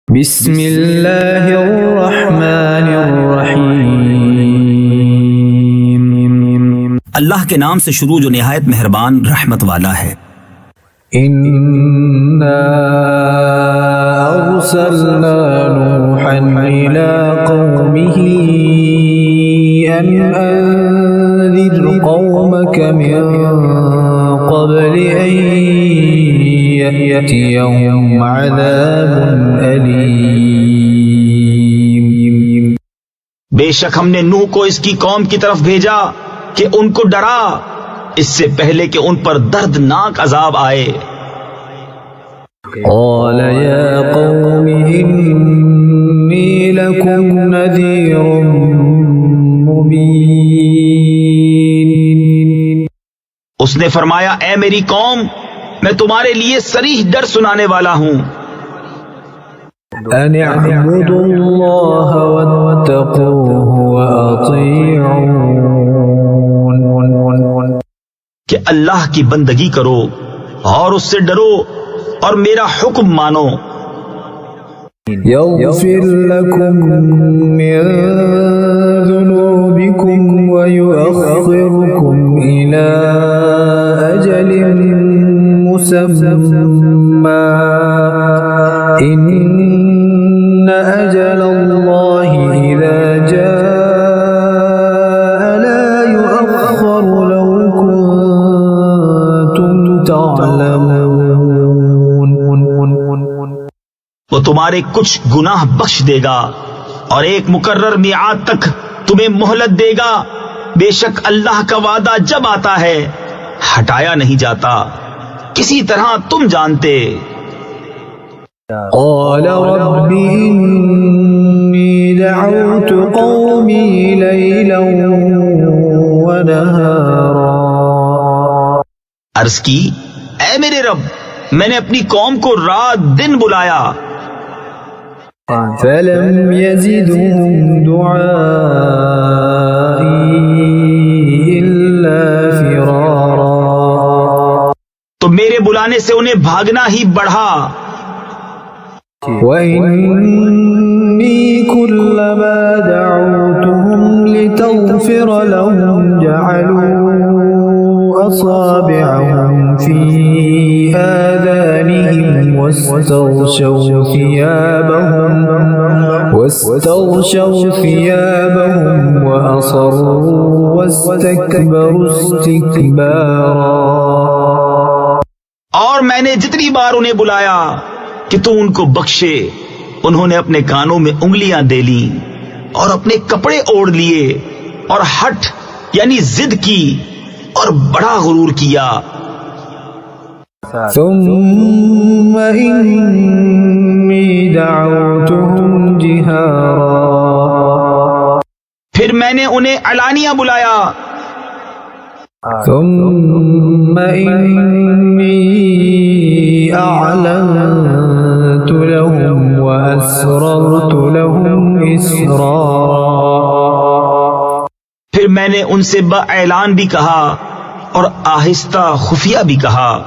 بسم اللہ الرحمن الرحیم۔ اللہ کے نام سے شروع جو نہایت مہربان رحمت والا ہے۔ انا ارسلنا نوحا الى قومه ان انذر قومك من قبل ان يأتيهم عذاب أليم۔ بے شک ہم نے نوح کو اس کی قوم کی طرف بھیجا کہ ان کو ڈرا اس سے پہلے کہ ان پر دردناک عذاب آئے۔ قال يا قوم إني لكم نذير مبين۔ اس نے فرمایا اے میری قوم میں تمہارے لیے صریح ڈر سنانے والا ہوں۔ ان اعبدوا الله واتقوه واطيعون۔ کہ اللہ کی بندگی کرو اور اس سے ڈرو اور میرا حکم مانو۔ يغفر لكم من ذنوبكم ويؤخركم إلى أجل مسمى إن أجل الله إذا جاء لا يؤخر لو كنتم تعلمون۔ وہ تمہارے کچھ گناہ بخش دے گا اور ایک مقرر میعاد تک تمہیں مہلت دے گا۔ بے شک اللہ کا وعدہ جب آتا ہے ہٹایا نہیں جاتا، کسی طرح تم جانتے۔ قال رب إني دعوت قومي ليلا ونهارا۔ عرض کی اے میرے رب میں نے اپنی قوم کو رات دن بلایا، فلم يزدهم دعائي إلا فرارا۔ تو میرے بلانے سے انہیں بھاگنا ہی بڑھا۔ وإني كلما دعوتهم لتغفر لهم جعلوا أصابعهم في آذانهم واستغشوا ثيابهم وأصروا واستكبروا استكبارا۔ اور میں نے جتنی بار انہیں بلایا کہ تو ان کو بخشے، انہوں نے اپنے کانوں میں انگلیاں دے لیں اور اپنے کپڑے اوڑھ لیے اور ہٹ یعنی ضد کی اور بڑا غرور کیا۔ ثم إني دعوتهم جهارا۔ پھر میں نے انہیں علانیہ بلایا۔ ثم إني أعلنت لهم وأسررت لهم إسرارا۔ پھر میں نے ان سے اعلان بھی کہا اور آہستہ خفیہ بھی کہا۔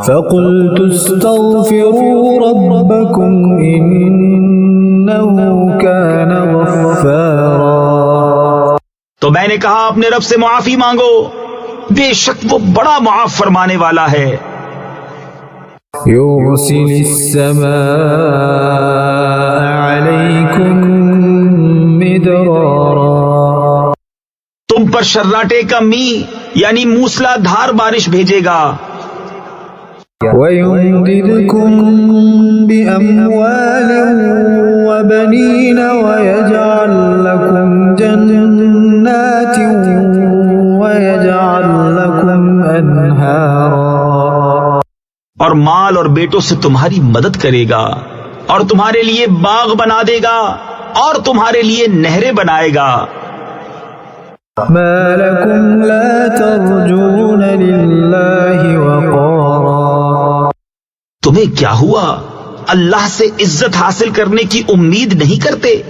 فقلت استغفروا ربكم إنه كان غفارا۔ تو میں نے کہا اپنے رب سے معافی مانگو، بے شک وہ بڑا معاف فرمانے والا ہے۔ يرسل السماء عليكم مدرارا۔ تم پر شراٹے کا می یعنی موسلا دھار بارش بھیجے گا۔ ويمددكم بأموال وبنين ويجعل لكم جنات ويجعل لكم أنهارا۔ اور مال اور بیٹوں سے تمہاری مدد کرے گا اور تمہارے لیے باغ بنا دے گا اور تمہارے لیے نہریں بنائے گا۔ ما لكم لا ترجون لله وقارا۔ تمہیں کیا ہوا اللہ سے عزت حاصل کرنے کی امید نہیں کرتے؟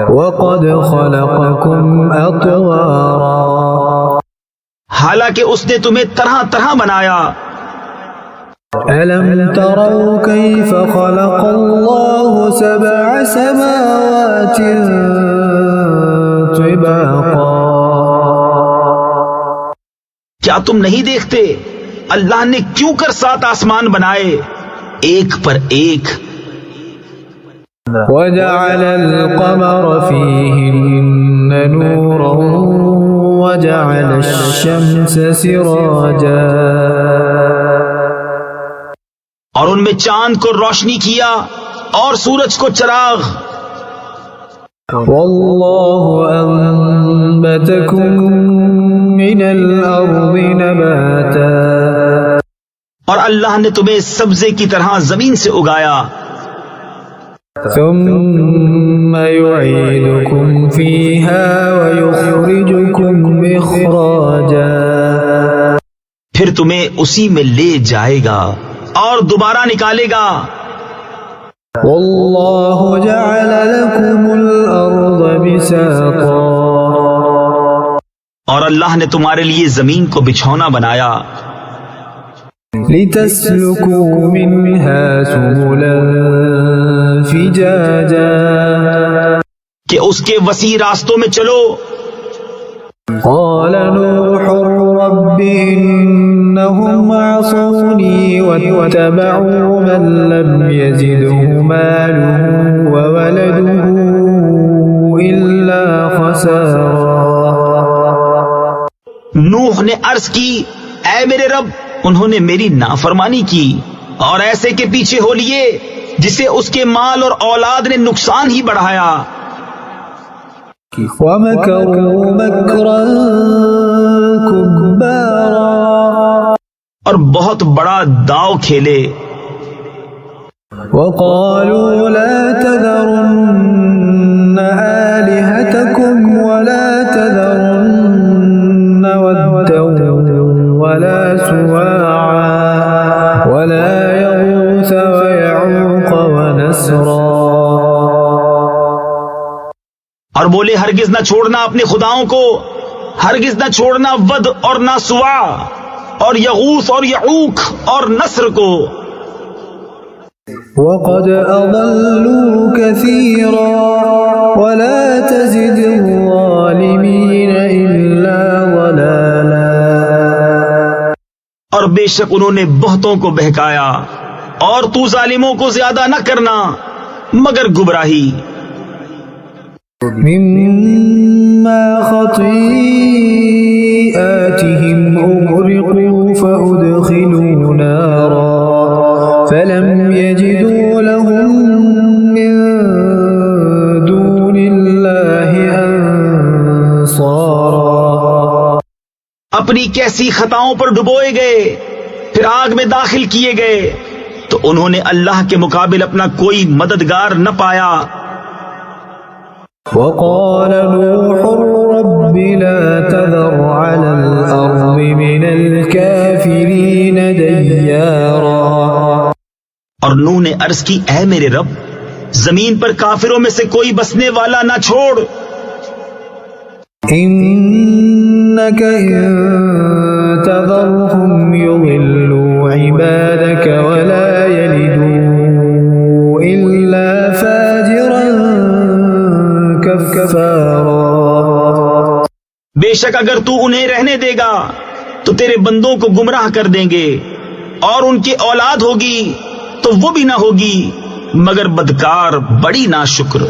وقد خلقكم أطوارا۔ حالانکہ اس نے تمہیں طرح طرح بنایا۔ ألم تروا كيف خلق الله 7 سماوات طباقا کیا تم نہیں دیکھتے اللہ نے کیوں کر 7 آسمان بنائے ایک پر ایک. وجعل القمر فيهن نورا وجعل الشمس سراجا اور ان میں چاند کو روشنی کیا اور سورج کو چراغ. والله أنبتكم من الأرض نباتا اور اللہ نے تمہیں سبزے کی طرح زمین سے اگایا. ثم يعيدكم فيها ويخرجكم إخراجا پھر تمہیں اسی میں لے جائے گا اور دوبارہ نکالے گا. والله جعل لكم الأرض بساطا اور اللہ نے تمہارے لیے زمین کو بچھونا بنایا. لتسلكوا منها سبلا فجاجا کہ اس کے وسیع راستوں میں چلو. قال نوح رب إنهم عصوني واتبعوا من لم يزده ماله وولده إلا خسارا. نوح نے عرض کی اے میرے رب انہوں نے میری نافرمانی کی اور ایسے کے پیچھے ہو لیے جسے اس کے مال اور اولاد نے نقصان ہی بڑھایا. ومكروا مكرا كبارا اور بہت بڑا داؤ کھیلے. وقالوا لا تذرن آلهتكم ولا تذرن ودا ولا سواعا ولا يغوث ويعوق ونسرا اور بولے ہرگز نہ چھوڑنا اپنے خداؤں کو، ہرگز نہ چھوڑنا ود اور نہ سوا اور یغوث اور یعوق اور نصر کو. وقد أضلوا كثيرا ولا تزد الظالمين إلا ضلالا اور بے شک انہوں نے بہتوں کو بہکایا اور تو ظالموں کو زیادہ نہ کرنا مگر گمراہی. مما خطيئاتهم أغرقوا فأدخلوا نارا فلم يجدوا لهم من دون الله أنصارا. اپنی کیسی خطاؤں پر ڈبوئے گئے پھر آگ میں داخل کیے گئے تو انہوں نے اللہ کے مقابل اپنا کوئی مددگار نہ پایا. وقال نوح رب لا تذر على الأرض من الكافرين ديارا. اور نوح نے عرض کی اے میرے رب زمین پر کافروں میں سے کوئی بسنے والا نہ چھوڑ. إنك إن تذرهم يضلوا عبادك ولا يلدوا إلا فاجرا كفارا. بے شک اگر تو انہیں رہنے دے گا تو تیرے بندوں کو گمراہ کر دیں گے اور ان کی اولاد ہوگی تو وہ بھی نہ ہوگی مگر بدکار بڑی ناشکر.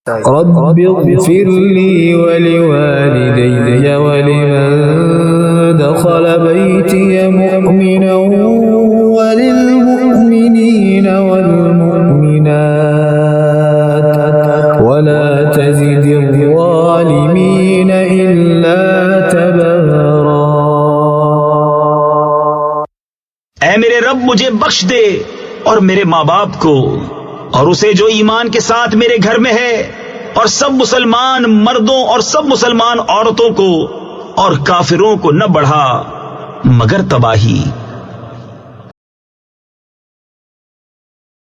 رب اغفر لي ولوالدي ولمن دخل بيتي مؤمنا وللمؤمنين والمؤمنات ولا تزد الظالمين إلا تبارا. اے میرے رب مجھے بخش دے اور میرے ماں باپ کو اور اسے جو ایمان کے ساتھ میرے گھر میں ہے اور سب مسلمان مردوں اور سب مسلمان عورتوں کو اور کافروں کو نہ بڑھا مگر تباہی.